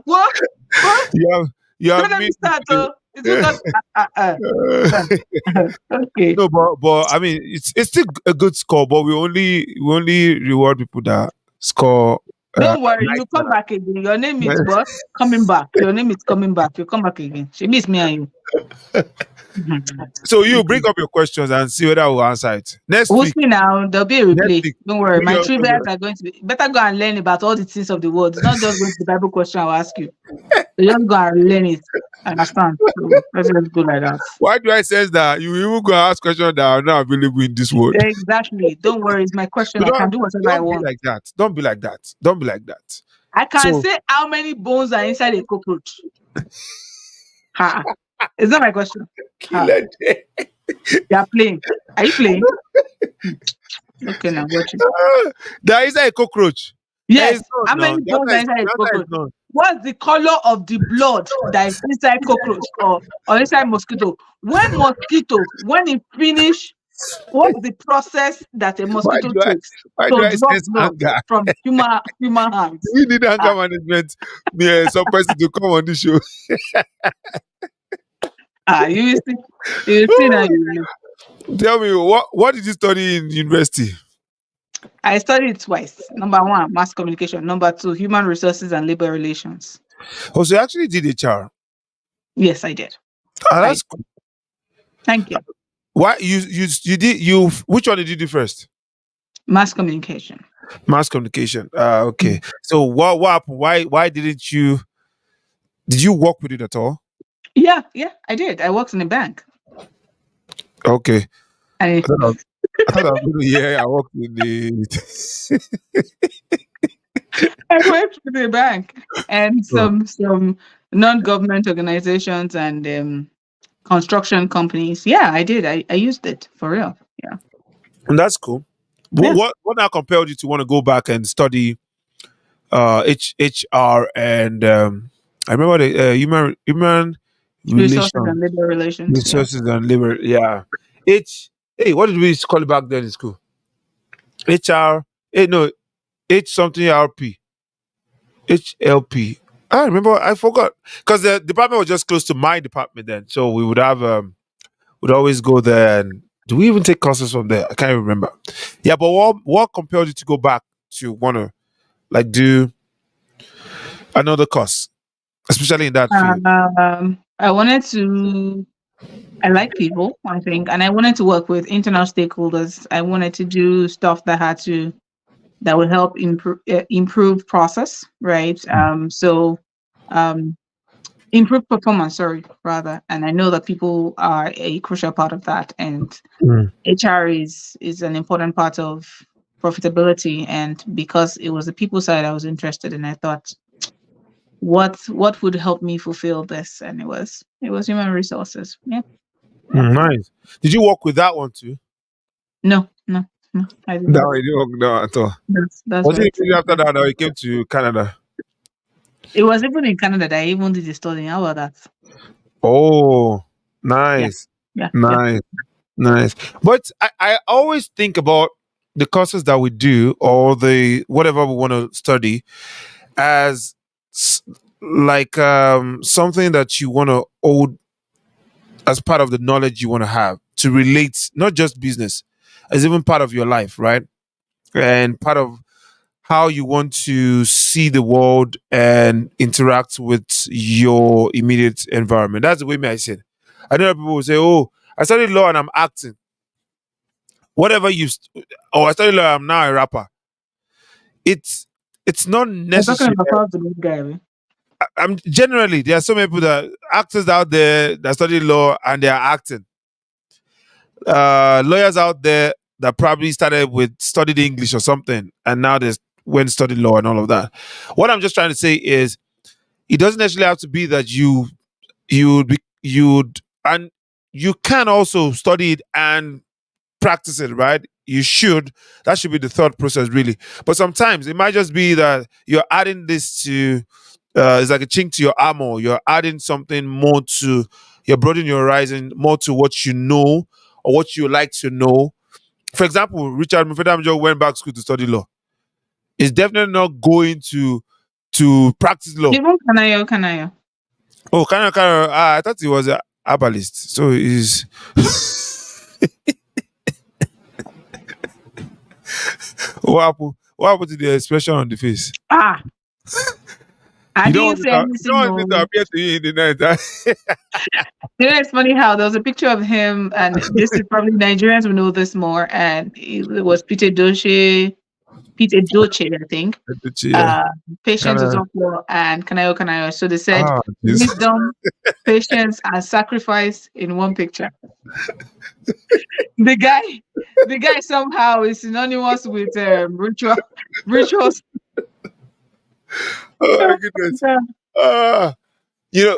What? You Don't even start. It's because okay. No, but I mean, it's still a good score. But we only reward people that score. Don't worry, you come back again. Your name is what? Coming back. Your name is coming back. You come back again. She miss me and you. So you bring up your questions and see whether we'll answer it. Next week. Now, there'll be a replay. Don't worry. My Next week. trivias are going to be better go and learn about all the things of the world. It's not just going to the Bible question I'll ask you. So just go and learn it. Understand? So let's just go like that. Why do I sense that you even go ask questions that are not available in this world? Exactly. Don't worry, it's my question. I can do whatever I want. Don't be like that. I can say how many bones are inside a cockroach. It's not my question. You're playing. Are you playing? Okay, now watch it. There is a cockroach. It's Yes. not How now. many bones are inside The a answer is cockroach? none. What's the color of the blood that is inside cockroach or inside mosquito? When it finish, what's the process that a Why mosquito do I takes why do to I drop sense blood anger? from human hands? We need Ah, anger management. Yeah, some person to come on this show. you will see, you will see now. You will. Tell me what did you study in university? I studied twice. Number one, mass communication. Number two, human resources and labor relations. Oh, so you actually did HR. Yes, I did. Ah, I that's cool. thank you. Why you did you which one did you do first? Mass communication. Mass communication. Mm. Okay. So what happened? Why didn't you did you work with it at all? Yeah, I did. I worked in a bank. Okay. I I thought I was going to yeah, I worked in the I worked with a bank and Oh, some non-government organizations and construction companies. Yeah, I did. I used it for real. Yeah. and that's cool. Yeah. What now compelled you to want to go back and study HR and I remember the human Resources relation and labor relations. Yeah. resources and labor. Yeah. H hey, what did we call it back then in school? HR no H something RP. HLP. I remember I forgot. Because the department was just close to my department then. So we would have would always go there and do we even take courses from there? I can't even remember. Yeah, but what compelled you to go back to wanna like do another course, especially in that field? I wanted to. I like people, I think, and I wanted to work with internal stakeholders. I wanted to do stuff that would help improve process, right? Um, improve performance, sorry, rather. And I know that people are a crucial part of that, and Mm. HR is an important part of profitability. And because it was the people side I was interested in, I thought what would help me fulfill this, and it was human resources. Yeah, yeah. Nice. Did you work with that one too? No, I did That not. one you didn't work no at all. That's Was very it true. immediately after that that you came to Canada? It was even in Canada that I even did the studying. How about that? Oh, Yeah, nice. yeah. Nice. Nice. But I always think about the courses that we do or the whatever we want to study as s- like something that you want to hold as part of the knowledge you want to have to relate not just business as even part of your life, right? And part of how you want to see the world and interact with your immediate environment. That's the way me I said. I know people will say, "Oh, I studied law and I'm acting." Whatever or I studied law, I'm now a rapper. It's it's not I'm talking necessary. about Proud the Good guy. Abi. I'm generally there are so many people that actors out there that study law and they are acting. Lawyers out there that probably started with studied English or something, and now they went to study law and all of that. What I'm just trying to say is, it doesn't necessarily have to be that you'd and you can also study it and practice it, right? You should. That should be the thought process, really. But sometimes it might just be that you're adding this to, it's like a chink to your armor. You're adding something more to, you're broadening your horizon more to what you know or what you like to know. For example, Richard Mufedamjo went back to school to study law. He's definitely not going to practice law. Even Kanayo. Oh, I thought he was a herbalist. So he's what happened? What happened to the expression on the face? Ah, I You don't didn't want it say to, you don't anything. want it to No. appear to you in the night. Huh? It's funny how there was a picture of him, and this is probably Nigerians will know this more. And it was Peter Doche, I think. Yeah. Uh, Patience Kind was of. also and Kanayo. So they said Ah, jeez. wisdom, patience, and sacrifice in one picture. The guy, the guy somehow is synonymous with rituals. Oh my goodness. Ah,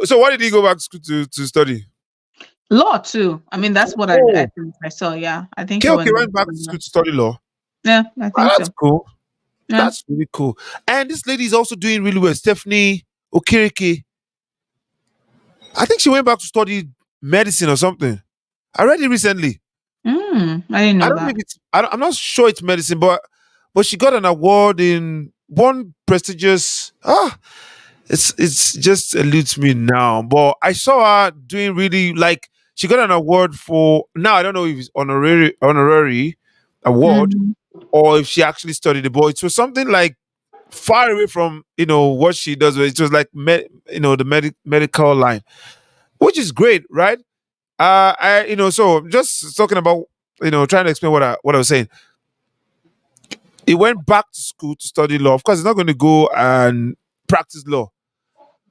so why did he go back to school to study? Law too. I mean, that's what I Oh, think I saw. Yeah, I think okay, he okay, went back went back to to law. school to study law. Yeah, I Ah, think that's so. cool. Yeah. That's really cool. And this lady is also doing really well. Stephanie Okereke. I think she went back to study medicine or something. I read it recently. I didn't I know don't know that. if it's. I'm not sure it's medicine, but she got an award in one prestigious. It's just eludes me now. But I saw her doing really like she got an award for. Now I don't know if it's honorary award Mm-hmm. or if she actually studied it. But it was something like far away from what she does. It was like the medical line, which is great, right? I so just talking about trying to explain what I was saying. He went back to school to study law. Of course, he's not going to go and practice law.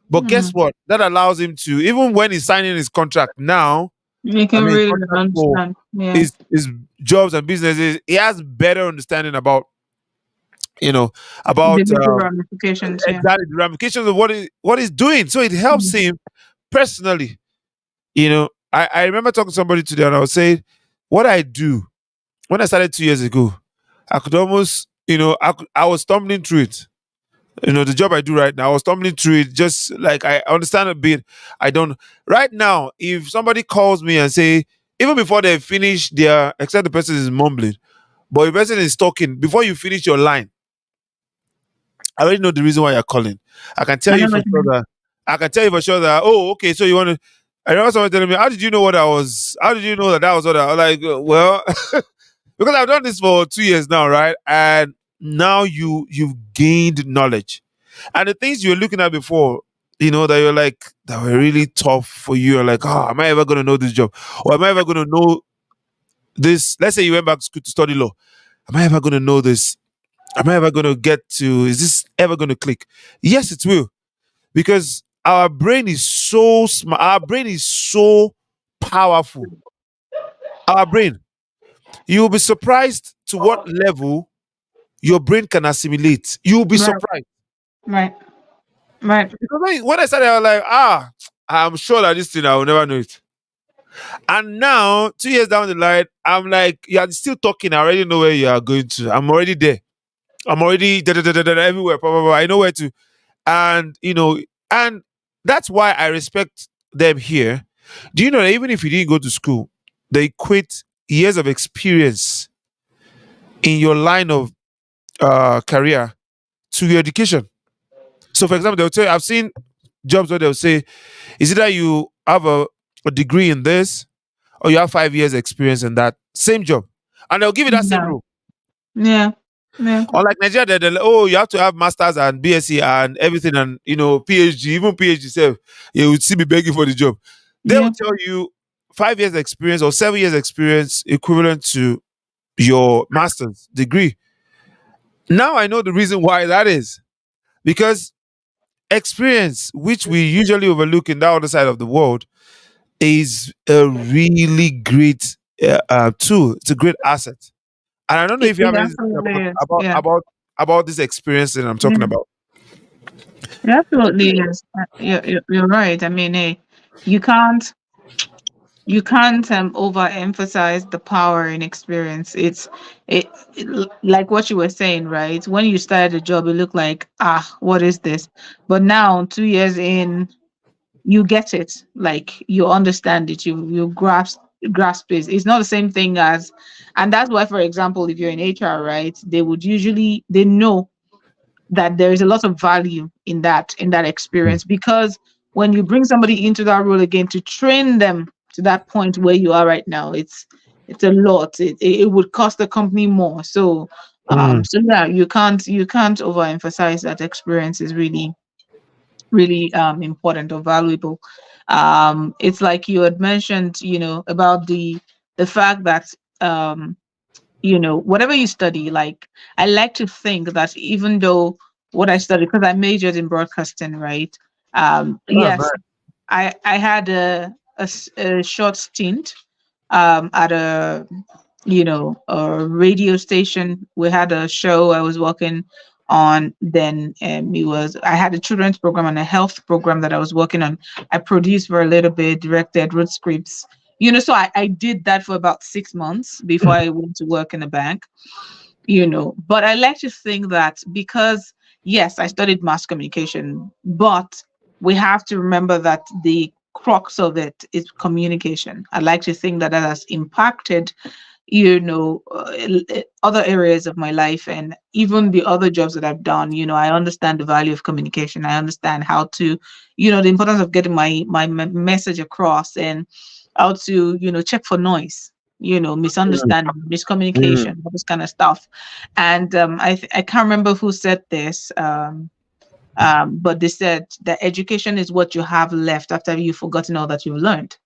But guess Mm. what? That allows him to, even when he's signing his contract now, You I can mean, really contract for understand. Yeah. his jobs and businesses, he has better understanding about, you know, The about legal ramifications. Yeah. exactly the ramifications of what he's doing. So it helps Mm. him personally. I remember talking to somebody today and I was saying, what I do when I started 2 years ago, I could almost, I was stumbling through it. The job I do right now, I was stumbling through it. Just like I understand a bit, I don't. Right now, if somebody calls me and say, even before they finish their, except the person is mumbling, but the person is talking, before you finish your line, I already know the reason why you're calling. I can tell I you know for what you sure mean. that I can tell you for sure that. Oh, okay. So you want to? I remember someone telling me, "How did you know what I was? How did you know that was what I was like?" Well, because I've done this for 2 years now, right? And now you've gained knowledge, and the things you were looking at before, that you're like that were really tough for you. You're like, oh, am I ever gonna know this job, or am I ever gonna know this? Let's say you went back to school to study law. Am I ever gonna know this? Am I ever gonna get to? Is this ever gonna click? Yes, it will, because our brain is so smart. Our brain is so powerful. Our brain. You'll be surprised to what level your brain can assimilate. You'll be Right. surprised. Right. Right. Because when I started, I was like, I'm sure that this thing I will never know it. And now, 2 years down the line, I'm like, you're still talking. I already know where you are going to. I'm already there. I'm already everywhere. Blah, blah, blah. I know where to. And and that's why I respect them here. Do you know that even if you didn't go to school, they equate years of experience in your line of career to your education. So, for example, they'll tell you, I've seen jobs where they'll say, is either you have a degree in this or you have 5 years experience in that same job. And they'll give you that same Yeah. rule. Yeah. Yeah. Unlike Nigeria, they're like, oh, you have to have masters and BSc and everything and PhD, even PhD self, you would still be begging for the job. They will Yeah. tell you 5 years experience or 7 years experience equivalent to your master's degree. Now I know the reason why that is. Because experience, which we usually overlook in that other side of the world, is a really great tool. It's a great asset. And I don't know if you It have anything to say absolutely about is. about Yeah. about about this experience that I'm talking Yeah. about. It absolutely is. You're right. I mean, you can't you can't overemphasize the power in experience. It like what you were saying, right? When you started a job, it looked like, what is this? But now, 2 years in, you get it. Like you understand it. You grasp it. It's not the same thing as, and that's why, for example, if you're in HR, right, they know that there is a lot of value in that experience, because when you bring somebody into that role again to train them to that point where you are right now, it's a lot. It would cost the company more. So Mm, yeah, you can't overemphasize that experience is really important or valuable. It's like you had mentioned, about the fact that whatever you study, like, I like to think that even though what I studied, because I majored in broadcasting, right? oh, Yes, nice. I had a short stint at a radio station. We had a show I was working on then. I had a children's program and a health program that I was working on. I produced for a little bit, directed, wrote scripts. So I did that for about 6 months before I went to work in a bank. But I like to think that because, yes, I studied mass communication, but we have to remember that the crux of it is communication. I like to think that that has impacted other areas of my life, and even the other jobs that I've done. I understand the value of communication. I understand how to, the importance of getting my message across, and how to, check for noise, misunderstanding, Mm. miscommunication, all this kind of stuff. And I can't remember who said this, but they said that education is what you have left after you've forgotten all that you've learned.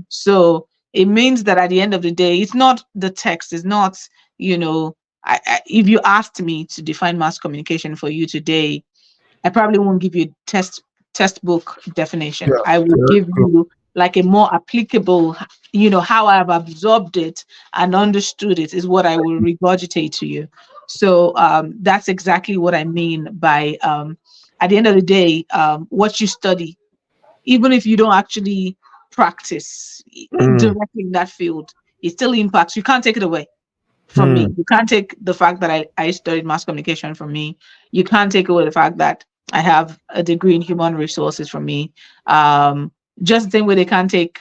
So it means that at the end of the day, it's not the text, it's not, if you asked me to define mass communication for you today, I probably won't give you textbook Yeah, definition. I will yeah, give cool. you like a more applicable, how I've absorbed it and understood it is what I will regurgitate to you. So that's exactly what I mean by at the end of the day, what you study, even if you don't actually practice Mm. directly in that field, it still impacts. You can't take it away from me. Mm. You can't take the fact that I studied mass communication from me. You can't take away the fact that I have a degree in human resources from me. Just the same way they can't take,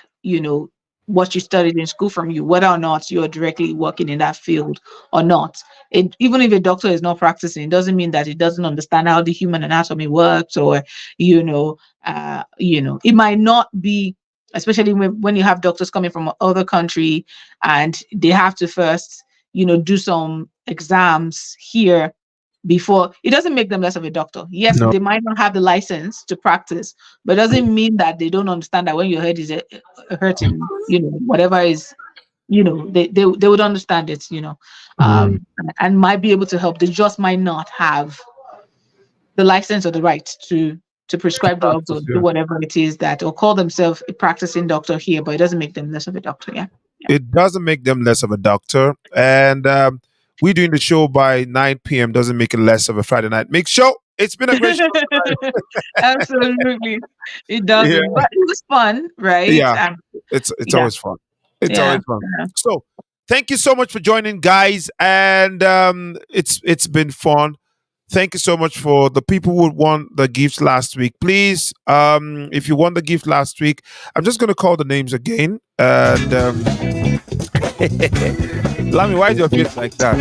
what you studied in school from you, whether or not you're directly working in that field or not. Even if a doctor is not practicing, it doesn't mean that it doesn't understand how the human anatomy works, or, it might not be, especially when you have doctors coming from other country and they have to first do some exams here before. It doesn't make them less of a doctor. Yes, No. they might not have the license to practice, but it doesn't mean that they don't understand that when your head is hurting, whatever is, they would understand it, Mm. and might be able to help. They just might not have the license or the right to prescribe drugs or Practice, do yeah. whatever it is that, or call themselves a practicing doctor here, but it doesn't make them less of a doctor. Yeah. It doesn't make them less of a doctor. And we doing the show by 9 p.m. doesn't make it less of a Friday night mix show. It's been a great show tonight. Absolutely. It Yeah. doesn't. But it was fun, right? Yeah. It's Yeah, always fun. It's yeah, always fun. yeah. So thank you so much for joining, guys. And it's been fun. Thank you so much for the people who won the gifts last week. Please, if you won the gift last week, I'm just gonna call the names again. And Lami, why is your face like that?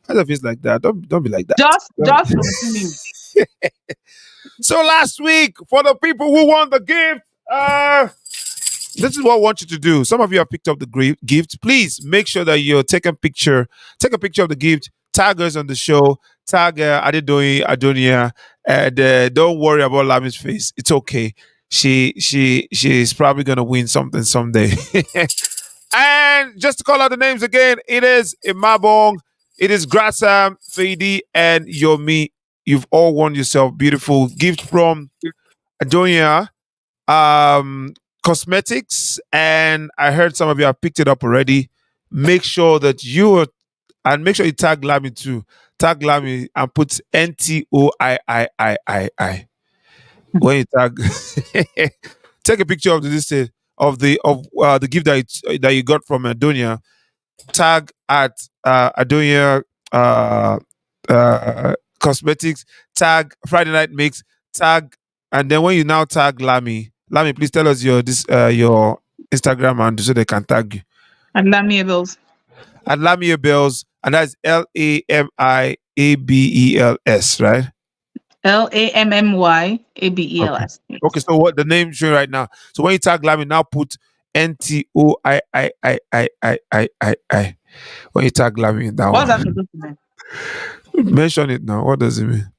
Why is your face like that? Don't be like that. Just continue. So last week, for the people who won the gift, this is what I want you to do. Some of you have picked up the gift. Please make sure that you're taking picture. Take a picture of the gift. Tag us on the show. Tag Adonia, and don't worry about Lami's face. It's okay. She's probably gonna win something someday. And just to call out the names again, it is Imabong, it is Grassam, Fadi, and Yomi. You've all won yourself beautiful gift from Adonia um cosmetics, and I heard some of you have picked it up already. Make sure that you are, and make sure you tag Lami too. Tag Lami and put NTOIIII when you tag. Take a picture of this of the gift that you got from Adonia. Tag at Adonia cosmetics. Tag Friday Night Mix. Tag, and then when you now tag Lami, please tell us your Instagram handle so they can tag you And Lamiables. at Lamia Bells, and that's LAMIABELS, right? Okay. LAMMYABELS. Okay, Yes. so what the name showing right now? So when you tag Lami, now put NTOIIIII. When you tag Lami in that What's that one, supposed to mean? mention it now. What does it mean?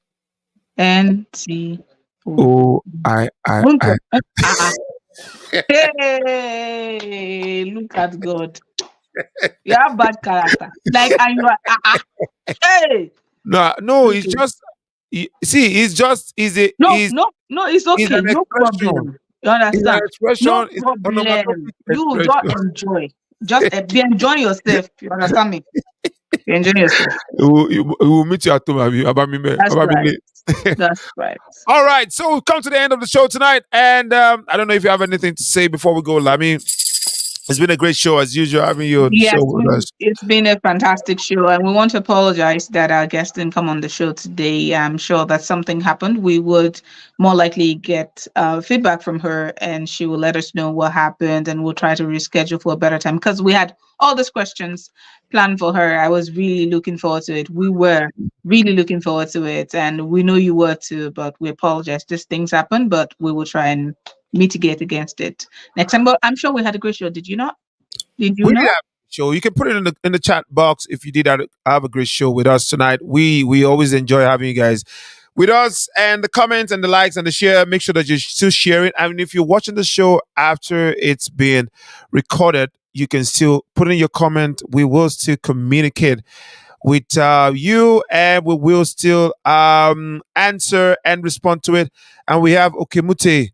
NTO. O I I I. Hey, look at God. You have bad character. Like, and you are, hey. No, no, it's Okay. just see, it's just is a No, no, no, it's is okay. an No expression. problem. You It's an understand? No expression. It's an problem. onomatopic You just expression. enjoy. Just be enjoying yourself. You understand me? Be enjoying yourself. We will meet you at home, Abamime. That's right. Abamile. That's right. All right, so we've come to the end of the show tonight, and I don't know if you have anything to say before we go, Lami. It's been a great show as usual having you on the show Yes, with us. it's been a fantastic show, and we want to apologize that our guest didn't come on the show today. I'm sure that something happened. We would more likely get feedback from her, and she will let us know what happened, and we'll try to reschedule for a better time because we had all these questions planned for her. I was really looking forward to it. We were really looking forward to it, and we know you were too, but we apologize. These things happen, but we will try and mitigate against it next time. But I'm sure we had a great show. Did you not? Did you We did not? have a show. You can put it in the chat box if you did have a great show with us tonight. We always enjoy having you guys with us, and the comments and the likes and the share. Make sure that you're still sharing. I mean, if you're watching the show after it's been recorded, you can still put in your comment. We will still communicate with you, and we will still answer and respond to it. And we have Okemute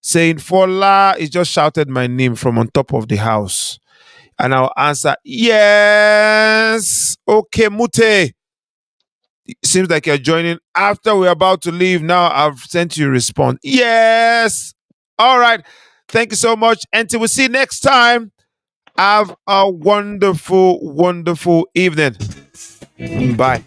saying, Fola is just shouted my name from on top of the house. And I'll answer, yes. Okay, Mute. Seems like you're joining after we're about to leave. Now I've sent you a response. Yes. All right. Thank you so much. Until we see you next time, have a wonderful, wonderful evening. Bye.